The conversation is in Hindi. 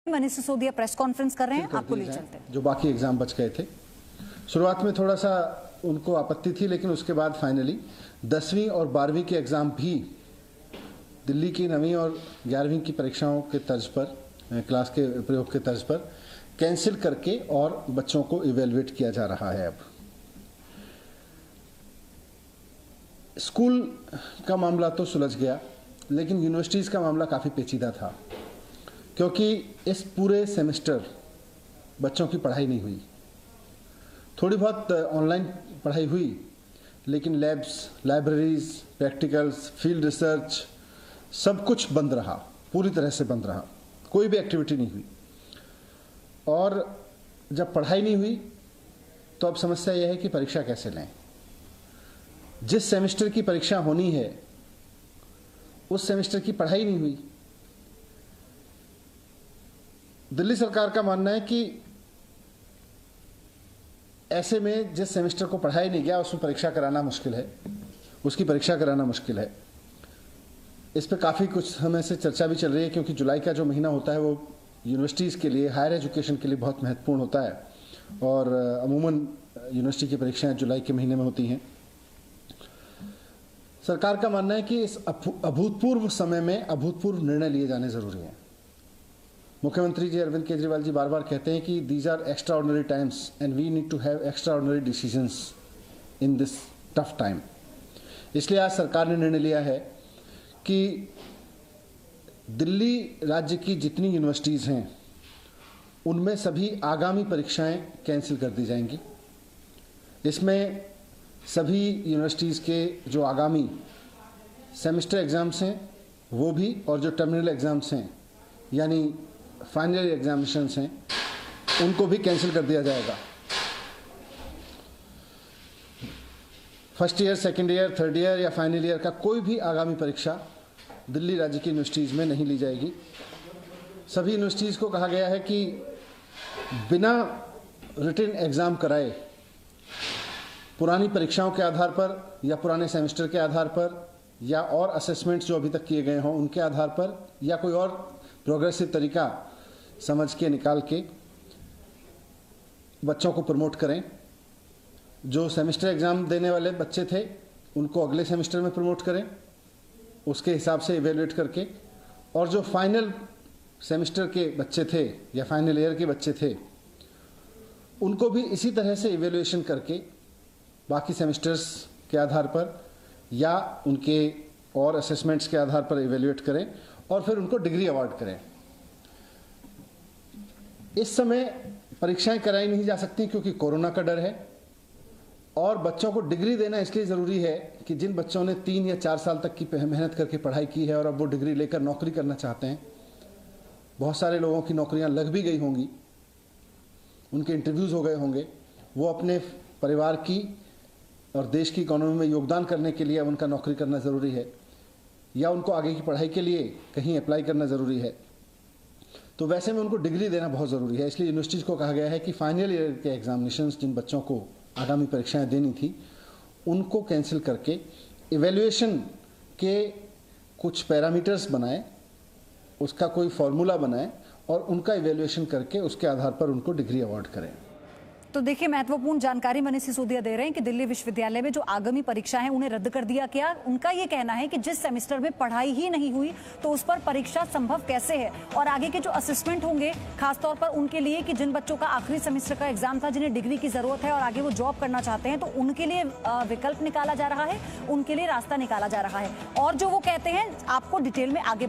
मनीष सिसोदिया प्रेस कॉन्फ्रेंस कर रहे हैं, आपको ले चलते हैं। जो बाकी एग्जाम बच गए थे, शुरुआत में थोड़ा सा उनको आपत्ति थी, लेकिन उसके बाद फाइनली 10वीं और 12वीं के एग्जाम भी दिल्ली की 9वीं और 11वीं की परीक्षाओं के तर्ज पर, क्लास के प्रयोग के तर्ज पर कैंसिल करके और बच्चों को इवेलुएट किया जा रहा है। अब स्कूल का मामला तो सुलझ गया, लेकिन यूनिवर्सिटीज़ का मामला काफ़ी पेचीदा था, क्योंकि इस पूरे सेमेस्टर बच्चों की पढ़ाई नहीं हुई। थोड़ी बहुत ऑनलाइन पढ़ाई हुई, लेकिन labs, libraries, practicals, field research सब कुछ बंद रहा, पूरी तरह से बंद रहा, कोई भी एक्टिविटी नहीं हुई। और जब पढ़ाई नहीं हुई तो अब समस्या यह है कि परीक्षा कैसे लें। जिस सेमेस्टर की परीक्षा होनी है उस सेमेस्टर की पढ़ाई नहीं हुई। दिल्ली सरकार का मानना है कि ऐसे में जिस सेमेस्टर को पढ़ाई नहीं गया उसमें परीक्षा कराना मुश्किल है, उसकी परीक्षा कराना मुश्किल है। इस पर काफ़ी कुछ समय से चर्चा भी चल रही है, क्योंकि जुलाई का जो महीना होता है वो यूनिवर्सिटीज़ के लिए, हायर एजुकेशन के लिए बहुत महत्वपूर्ण होता है, और अमूमन यूनिवर्सिटी की परीक्षाएं जुलाई के महीने में होती हैं। सरकार का मानना है कि इस अभूतपूर्व समय में अभूतपूर्व निर्णय लिए जाने जरूरी हैं। मुख्यमंत्री जी अरविंद केजरीवाल जी बार बार कहते हैं कि these are extraordinary times and we need to have extraordinary decisions in this tough time. इसलिए आज सरकार ने निर्णय लिया है कि दिल्ली राज्य की जितनी यूनिवर्सिटीज़ हैं उनमें सभी आगामी परीक्षाएं कैंसिल कर दी जाएंगी। इसमें सभी यूनिवर्सिटीज़ के जो आगामी सेमेस्टर एग्ज़ाम्स हैं वो भी, और जो टर्मिनल एग्ज़ाम्स हैं यानी फाइनल एग्जामिनेशंस हैं उनको भी कैंसिल कर दिया जाएगा। First year, second year, third year या फाइनल ईयर का कोई भी आगामी परीक्षा दिल्ली राज्य की यूनिवर्सिटीज़ में नहीं ली जाएगी। सभी यूनिवर्सिटीज़ को कहा गया है कि बिना रिटन एग्ज़ाम कराए, पुरानी परीक्षाओं के आधार पर या पुराने सेमेस्टर के आधार पर या और असेसमेंट्स जो अभी तक किए गए हों उनके आधार पर या कोई और प्रोग्रेसिव तरीका समझ के निकाल के बच्चों को प्रमोट करें। जो सेमेस्टर एग्ज़ाम देने वाले बच्चे थे उनको अगले सेमेस्टर में प्रमोट करें, उसके हिसाब से इवेलुएट करके, और जो फाइनल सेमेस्टर के बच्चे थे या फाइनल ईयर के बच्चे थे उनको भी इसी तरह से इवेलुएशन करके बाकी सेमेस्टर्स के आधार पर या उनके और असेसमेंट्स के आधार पर इवेलुएट करें और फिर उनको डिग्री अवार्ड करें। इस समय परीक्षाएं कराई नहीं जा सकती क्योंकि कोरोना का डर है, और बच्चों को डिग्री देना इसलिए ज़रूरी है कि जिन बच्चों ने 3 या 4 साल तक की मेहनत करके पढ़ाई की है और अब वो डिग्री लेकर नौकरी करना चाहते हैं, बहुत सारे लोगों की नौकरियां लग भी गई होंगी, उनके इंटरव्यूज़ हो गए होंगे, वो अपने परिवार की और देश की इकोनॉमी में योगदान करने के लिए अब उनका नौकरी करना ज़रूरी है, या उनको आगे की पढ़ाई के लिए कहीं अप्लाई करना ज़रूरी है। तो वैसे में उनको डिग्री देना बहुत ज़रूरी है। इसलिए यूनिवर्सिटीज़ को कहा गया है कि फाइनल ईयर के एग्जामिनेशंस जिन बच्चों को आगामी परीक्षाएं देनी थी उनको कैंसिल करके इवैल्यूएशन के कुछ पैरामीटर्स बनाएं, उसका कोई फॉर्मूला बनाएं और उनका इवैल्यूएशन करके उसके आधार पर उनको डिग्री अवार्ड करें। तो देखिए, महत्वपूर्ण जानकारी मनीष सिसोदिया दे रहे हैं कि दिल्ली विश्वविद्यालय में जो आगामी परीक्षा है उन्हें रद्द कर दिया गया। उनका ये कहना है कि जिस सेमेस्टर में पढ़ाई ही नहीं हुई तो उस पर परीक्षा संभव कैसे है, और आगे के जो असेसमेंट होंगे खासतौर पर उनके लिए कि जिन बच्चों का आखिरी सेमेस्टर का एग्जाम था, जिन्हें डिग्री की जरूरत है और आगे वो जॉब करना चाहते हैं, तो उनके लिए विकल्प निकाला जा रहा है, उनके लिए रास्ता निकाला जा रहा है। और जो वो कहते हैं आपको डिटेल में आगे